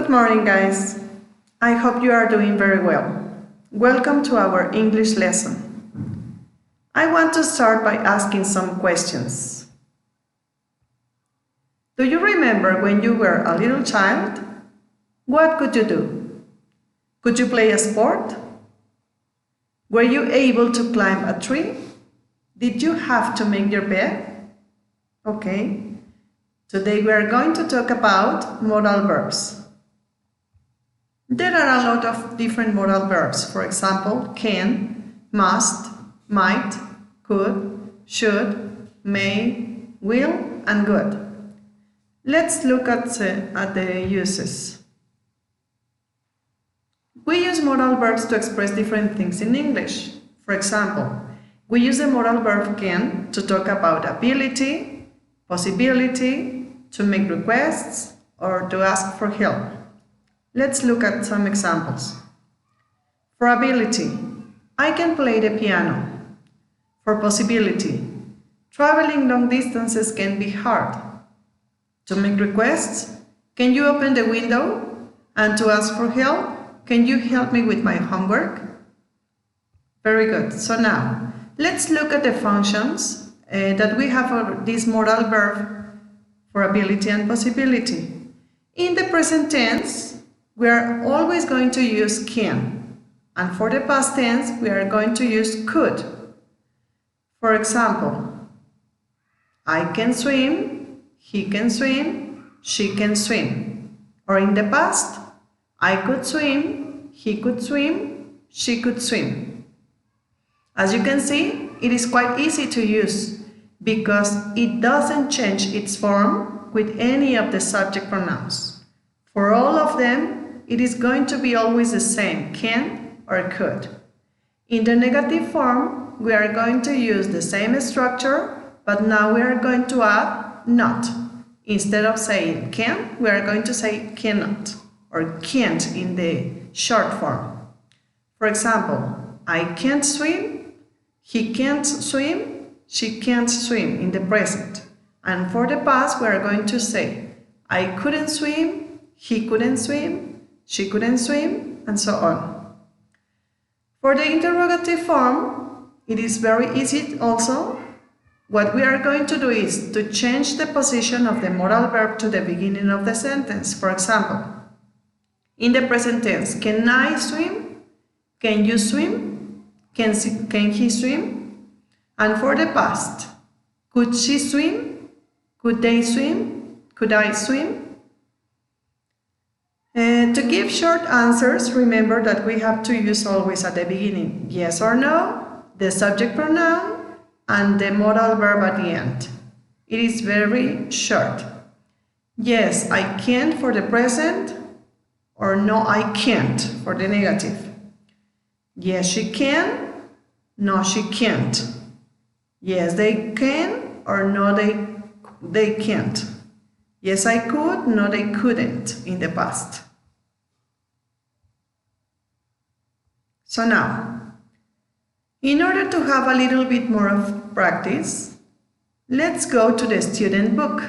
Good morning, guys. I hope you are doing very well. Welcome to our English lesson. I want to start by asking some questions. Do you remember when you were a little child? What could you do? Could you play a sport? Were you able to climb a tree? Did you have to make your bed? Okay. Today we are going to talk about modal verbs. There are a lot of different modal verbs. For example, can, must, might, could, should, may, will, and would. Let's look at the uses. We use modal verbs to express different things in English. For example, we use the modal verb can to talk about ability, possibility, to make requests, or to ask for help. Let's look at some examples. For ability, I can play the piano. For possibility, traveling long distances can be hard. To make requests, can you open the window? And to ask for help, can you help me with my homework? Very good. So now, let's look at the functions that we have for this modal verb for ability and possibility. In the present tense, we are always going to use can, and for the past tense, we are going to use could. For example, I can swim, he can swim, she can swim. Or in the past, I could swim, he could swim, she could swim. As you can see, it is quite easy to use because it doesn't change its form with any of the subject pronouns. For all of them, it is going to be always the same, can or could. In the negative form, we are going to use the same structure, but now we are going to add not. Instead of saying can, we are going to say cannot or can't in the short form. For example, I can't swim, he can't swim, she can't swim in the present. And for the past, we are going to say I couldn't swim, he couldn't swim, she couldn't swim, and so on. For the interrogative form, it is very easy also. What we are going to do is to change the position of the modal verb to the beginning of the sentence. For example, in the present tense, can I swim? Can you swim? Can he swim? And for the past, could she swim? Could they swim? Could I swim? To give short answers, remember that we have to use always at the beginning yes or no, the subject pronoun, and the modal verb at the end. It is very short. Yes, I can for the present, or no, I can't for the negative. Yes, she can, no, she can't. Yes, they can, or no, they can't. Yes, I could, no, they couldn't in the past. So now, in order to have a little bit more of practice, let's go to the student book.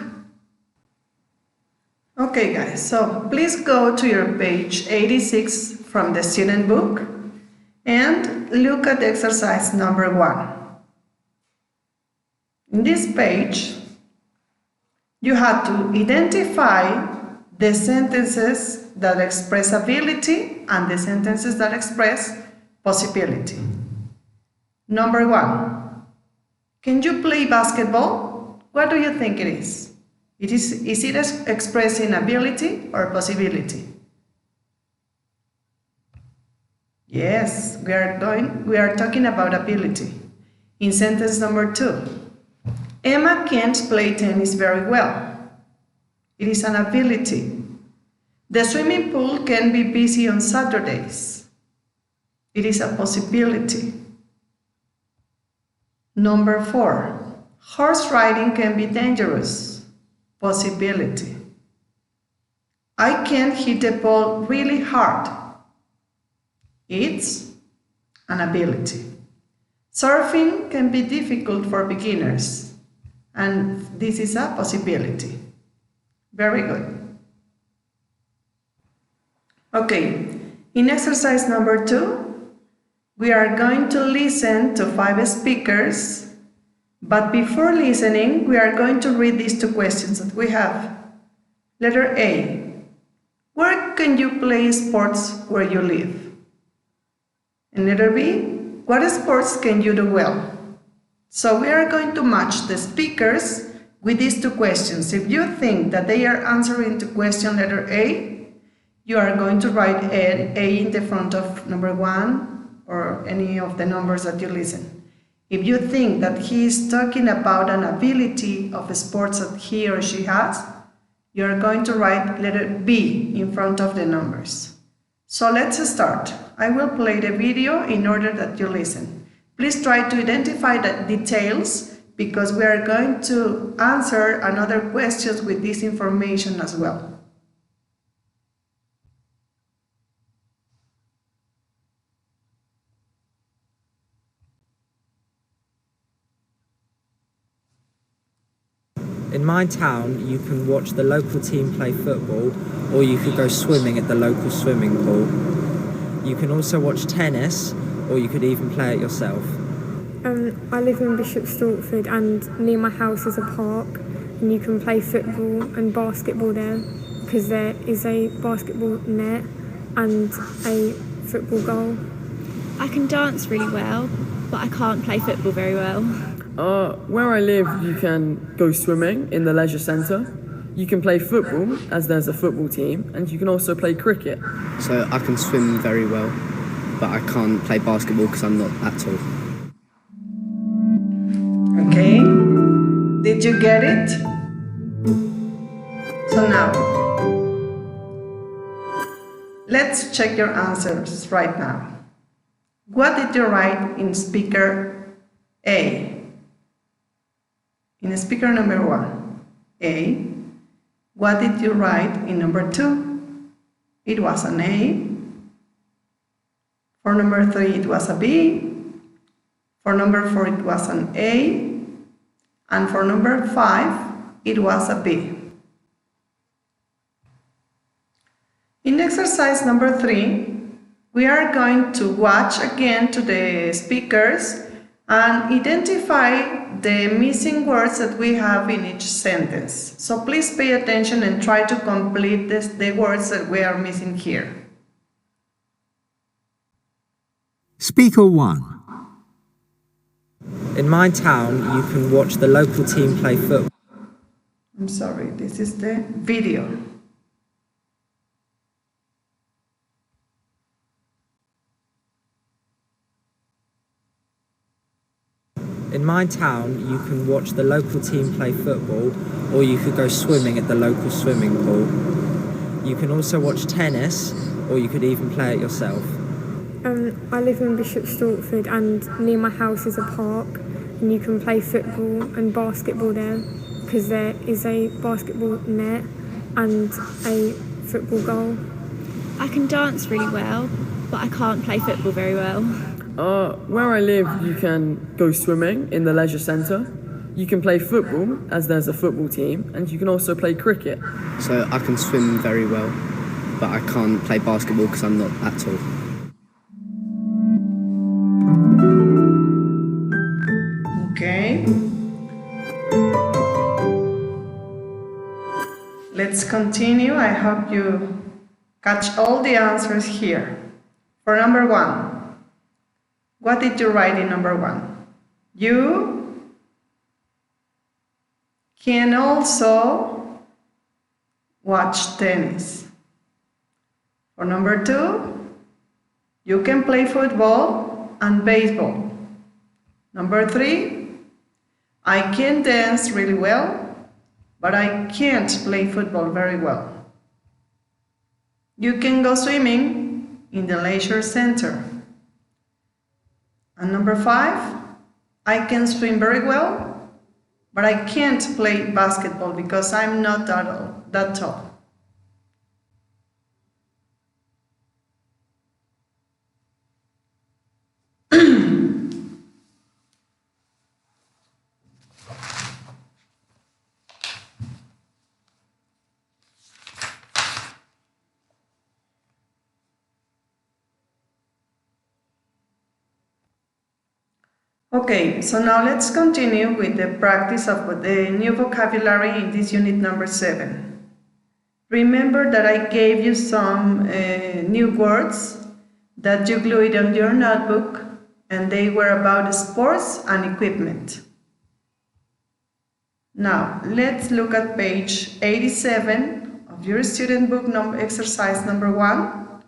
Okay guys, so please go to your page 86 from the student book and look at exercise number 1. In this page, you have to identify the sentences that express ability and the sentences that express possibility. Number 1. Can you play basketball? What do you think it is? Is it expressing ability or possibility? Yes, we are talking about ability. In sentence number 2, Emma can't play tennis very well. It is an ability. The swimming pool can be busy on Saturdays. It is a possibility. Number 4, horse riding can be dangerous. Possibility. I can't hit the ball really hard. It's an ability. Surfing can be difficult for beginners, and this is a possibility. Very good. Okay, in exercise number 2, we are going to listen to 5 speakers, but before listening, we are going to read these 2 questions that we have. Letter A, where can you play sports where you live? And letter B, what sports can you do well? So we are going to match the speakers with these 2 questions. If you think that they are answering to question letter A, you are going to write A in the front of number 1 or any of the numbers that you listen. If you think that he is talking about an ability of sports that he or she has, you are going to write letter B in front of the numbers. So let's start. I will play the video in order that you listen. Please try to identify the details because we are going to answer another questions with this information as well. In my town, you can watch the local team play football, or you could go swimming at the local swimming pool. You can also watch tennis, or you could even play it yourself. I live in Bishop Stortford, and near my house is a park, and you can play football and basketball there because there is a basketball net and a football goal. I can dance really well, but I can't play football very well. Where I live, you can go swimming in the leisure centre. You can play football, as there's a football team, and you can also play cricket. So I can swim very well, but I can't play basketball because I'm not that tall. Okay, did you get it? So now, let's check your answers right now. What did you write in speaker A? In speaker number 1, A. What did you write in number 2? It was an A. For number 3, it was a B. For number 4, it was an A. And for number 5, it was a B. In exercise number 3, we are going to watch again to the speakers and identify the missing words that we have in each sentence. So please pay attention and try to complete the words that we are missing here. Speaker 1. In my town, you can watch the local team play football. I'm sorry, this is the video. In my town, you can watch the local team play football, or you could go swimming at the local swimming pool. You can also watch tennis, or you could even play it yourself. I live in Bishop Stortford, and near my house is a park, and you can play football and basketball there because there is a basketball net and a football goal. I can dance really well, but I can't play football very well. Where I live, you can go swimming in the leisure centre. You can play football, as there's a football team, and you can also play cricket. So I can swim very well, but I can't play basketball because I'm not that tall. Okay. Let's continue. I hope you catch all the answers here. For number 1, what did you write in number 1? You can also watch tennis. For number 2, you can play football and baseball. Number 3, I can dance really well, but I can't play football very well. You can go swimming in the leisure center. And number 5, I can swim very well, but I can't play basketball because I'm not that tall. Okay, so now let's continue with the practice of the new vocabulary in this unit number 7. Remember that I gave you some new words that you glued on your notebook, and they were about sports and equipment. Now, let's look at page 87 of your student book exercise number 1,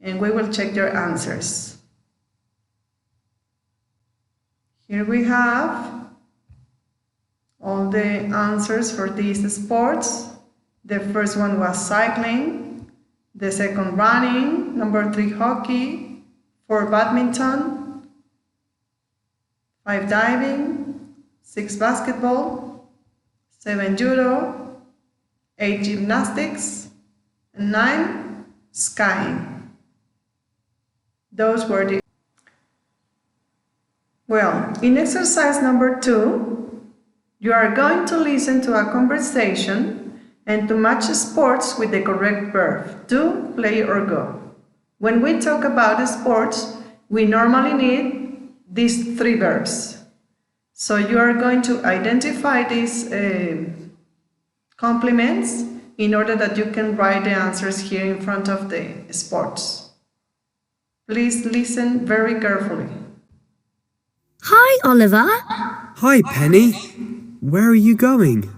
and we will check your answers. Here we have all the answers for these sports. The first one was cycling, the second running, number 3 hockey, 4 badminton, 5 diving, 6 basketball, 7 judo, 8 gymnastics, and 9 skiing. Those were the... Well, in exercise number 2, you are going to listen to a conversation and to match sports with the correct verb, do, play, or go. When we talk about sports, we normally need these 3 verbs. So you are going to identify these complements in order that you can write the answers here in front of the sports. Please listen very carefully. Hi, Oliver. Hi, Penny. Where are you going?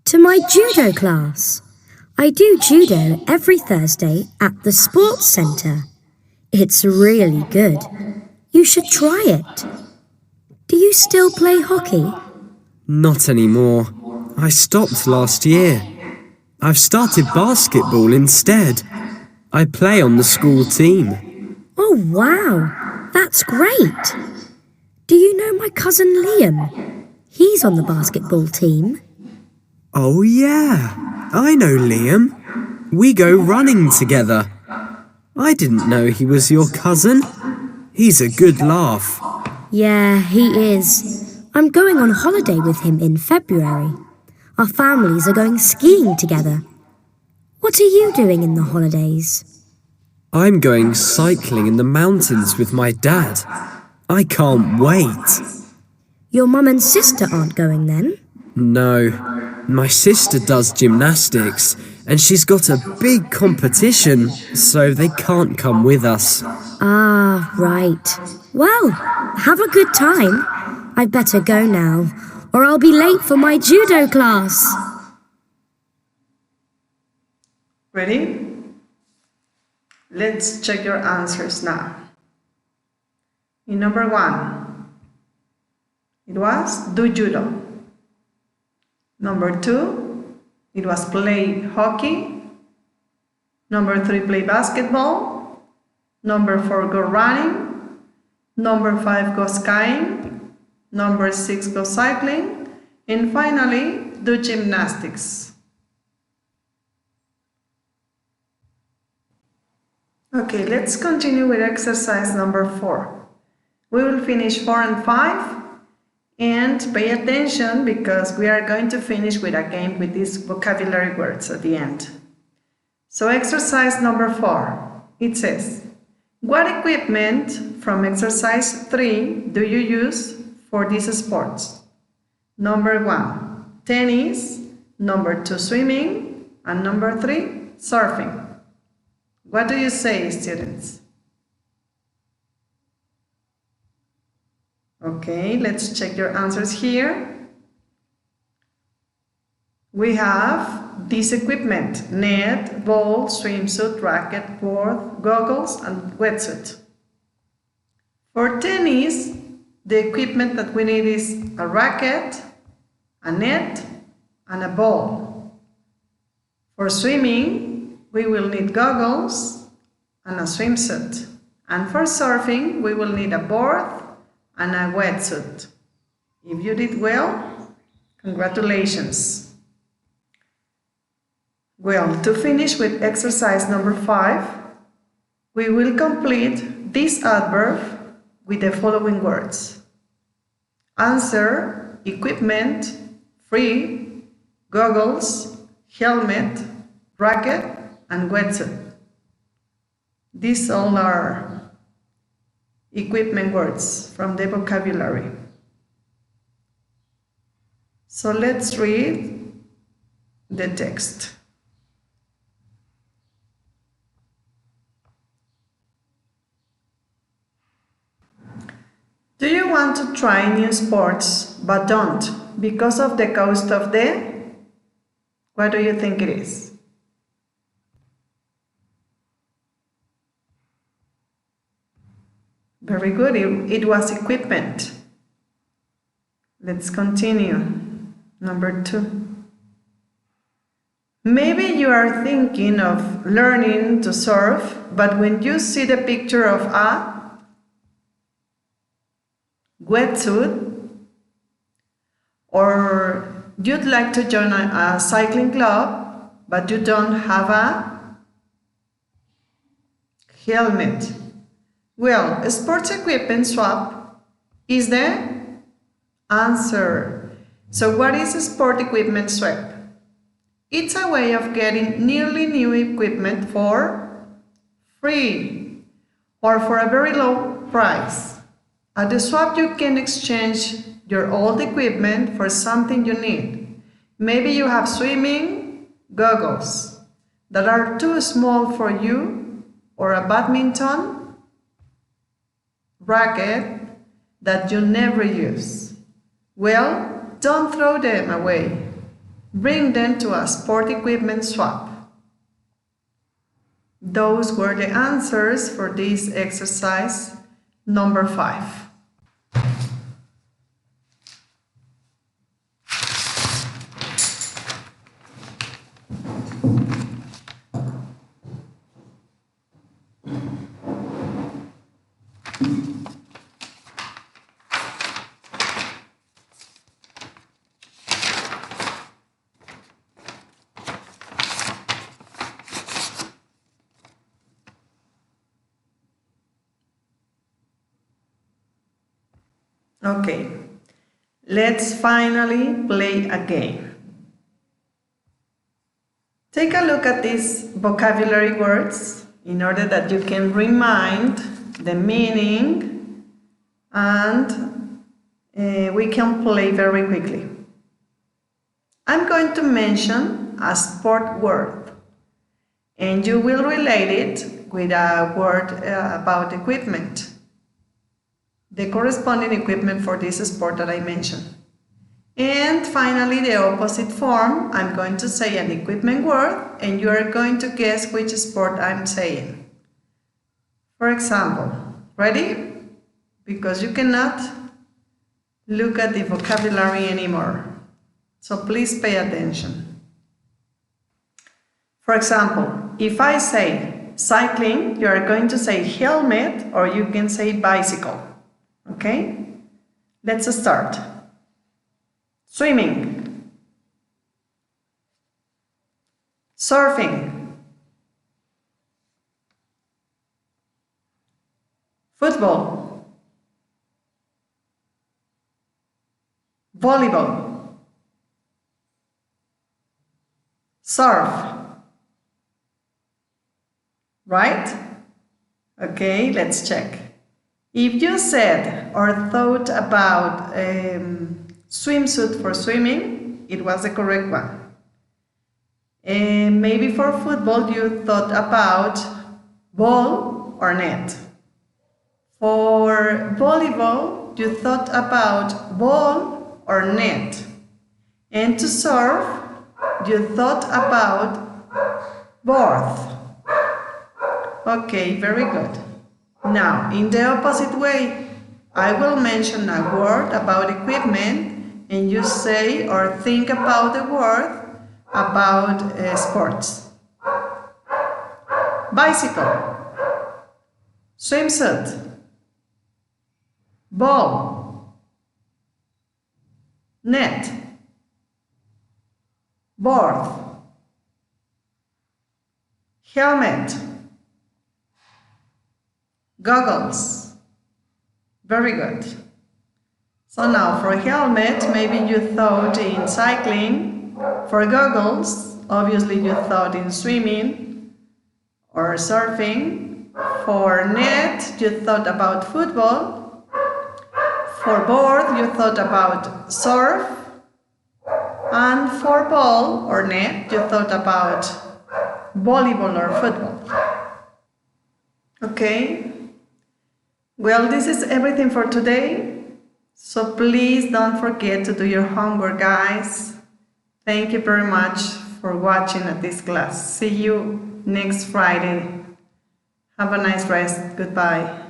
To my judo class. I do judo every Thursday at the sports centre. It's really good. You should try it. Do you still play hockey? Not anymore. I stopped last year. I've started basketball instead. I play on the school team. Oh, wow. That's great. Do you know my cousin Liam? He's on the basketball team. Oh, yeah. I know Liam. We go running together. I didn't know he was your cousin. He's a good laugh. Yeah, he is. I'm going on holiday with him in February. Our families are going skiing together. What are you doing in the holidays? I'm going cycling in the mountains with my dad. I can't wait. Your mum and sister aren't going then? No. My sister does gymnastics and she's got a big competition, so they can't come with us. Ah, right. Well, have a good time. I'd better go now, or I'll be late for my judo class. Ready? Let's check your answers now. In number 1, it was do judo. Number 2, it was play hockey. Number 3, play basketball. Number 4, go running. Number 5, go skiing. Number 6, go cycling. And finally, do gymnastics. Okay, let's continue with exercise number 4. We will finish 4 and 5, and pay attention because we are going to finish with a game with these vocabulary words at the end. So exercise number 4, it says, what equipment from exercise 3 do you use for these sports? Number 1, tennis. Number 2, swimming. And number 3, surfing. What do you say, students? Okay, let's check your answers here. We have this equipment: net, ball, swimsuit, racket, board, goggles, and wetsuit. For tennis, the equipment that we need is a racket, a net, and a ball. For swimming, we will need goggles and a swimsuit. And for surfing, we will need a board and a wetsuit. If you did well, congratulations. Well, to finish with exercise number 5, we will complete this adverb with the following words. Answer: equipment, free, goggles, helmet, racket, and wetsuit. These all are equipment words from the vocabulary. So let's read the text. Do you want to try new sports but don't because of the cost of the? What do you think it is? Very good, it was equipment. Let's continue. Number 2. Maybe you are thinking of learning to surf, but when you see the picture of a wetsuit, or you'd like to join a cycling club, but you don't have a helmet. Well, sports equipment swap is the answer. So what is a sport equipment swap? It's a way of getting nearly new equipment for free or for a very low price. At the swap, you can exchange your old equipment for something you need. Maybe you have swimming goggles that are too small for you, or a badminton racket that you never use. Well, don't throw them away. Bring them to a sport equipment swap. Those were the answers for this exercise number 5. Okay, let's finally play a game. Take a look at these vocabulary words in order that you can remind the meaning, and we can play very quickly. I'm going to mention a sport word, and you will relate it with a word about equipment, the corresponding equipment for this sport that I mentioned. And finally, the opposite form, I'm going to say an equipment word and you are going to guess which sport I'm saying. For example, ready? Because you cannot look at the vocabulary anymore. So please pay attention. For example, if I say cycling, you are going to say helmet, or you can say bicycle. Okay? Let's start. Swimming, surfing, football, volleyball, surf, right? Okay, let's check. If you said or thought about swimsuit for swimming, it was the correct one. Maybe for football you thought about ball or net. For volleyball you thought about ball or net. And to surf you thought about board. Okay, very good. Now, in the opposite way, I will mention a word about equipment and you say or think about the word about sports. Bicycle, swimsuit, ball, net, board, helmet, goggles. Very good. So now for helmet, maybe you thought in cycling. For goggles, obviously you thought in swimming or surfing. For net, you thought about football. For board, you thought about surf. And for ball or net, you thought about volleyball or football. Okay? Well, this is everything for today. So please don't forget to do your homework, guys. Thank you very much for watching at this class. See you next Friday. Have a nice rest. Goodbye.